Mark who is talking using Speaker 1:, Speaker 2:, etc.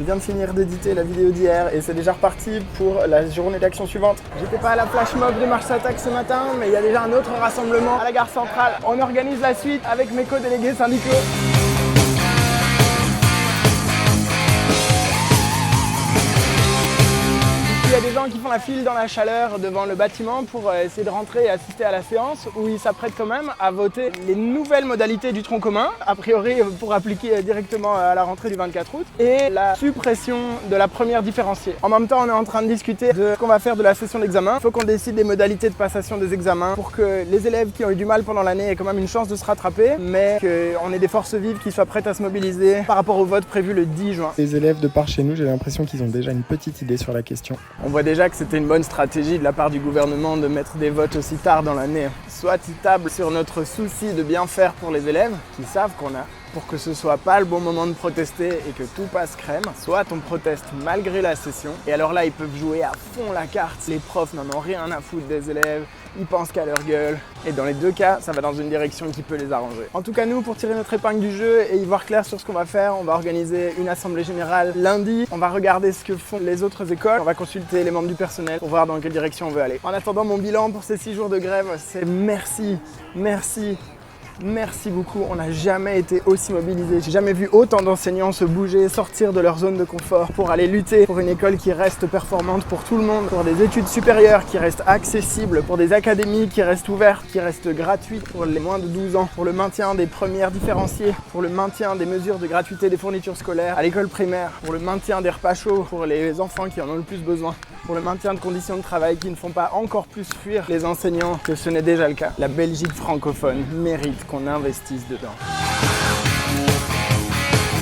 Speaker 1: vient de finir d'éditer la vidéo d'hier et c'est déjà reparti pour la journée d'action suivante. J'étais pas à la flash mob de Mars Attack ce matin, mais il y a déjà un autre rassemblement à la gare centrale. On organise la suite avec mes co-délégués syndicaux. Il y a des gens qui font la file dans la chaleur devant le bâtiment pour essayer de rentrer et assister à la séance où ils s'apprêtent quand même à voter les nouvelles modalités du tronc commun, a priori pour appliquer directement à la rentrée du 24 août, et la suppression de la première différenciée. En même temps, on est en train de discuter de ce qu'on va faire de la session d'examen. Il faut qu'on décide des modalités de passation des examens pour que les élèves qui ont eu du mal pendant l'année aient quand même une chance de se rattraper, mais qu'on ait des forces vives qui soient prêtes à se mobiliser par rapport au vote prévu le 10 juin.
Speaker 2: Les élèves de par chez nous, j'ai l'impression qu'ils ont déjà une petite idée sur la question.
Speaker 1: On voit déjà que c'était une bonne stratégie de la part du gouvernement de mettre des votes aussi tard dans l'année. Soit ils tablent sur notre souci de bien faire pour les élèves, qui savent qu'on a, pour que ce soit pas le bon moment de protester et que tout passe crème, soit on proteste malgré la session, et alors là ils peuvent jouer à fond la carte. Les profs n'en ont rien à foutre des élèves, ils pensent qu'à leur gueule, et dans les deux cas, ça va dans une direction qui peut les arranger. En tout cas nous, pour tirer notre épingle du jeu et y voir clair sur ce qu'on va faire, on va organiser une assemblée générale lundi, on va regarder ce que font les autres écoles, on va consulter les membres du personnel pour voir dans quelle direction on veut aller. En attendant, mon bilan pour ces 6 jours de grève, c'est merci beaucoup, on n'a jamais été aussi mobilisés. J'ai jamais vu autant d'enseignants se bouger, sortir de leur zone de confort pour aller lutter pour une école qui reste performante pour tout le monde, pour des études supérieures qui restent accessibles, pour des académies qui restent ouvertes, qui restent gratuites pour les moins de 12 ans, pour le maintien des premières différenciées, pour le maintien des mesures de gratuité des fournitures scolaires à l'école primaire, pour le maintien des repas chauds pour les enfants qui en ont le plus besoin, pour le maintien de conditions de travail qui ne font pas encore plus fuir les enseignants que ce n'est déjà le cas. La Belgique francophone mérite qu'on investisse dedans.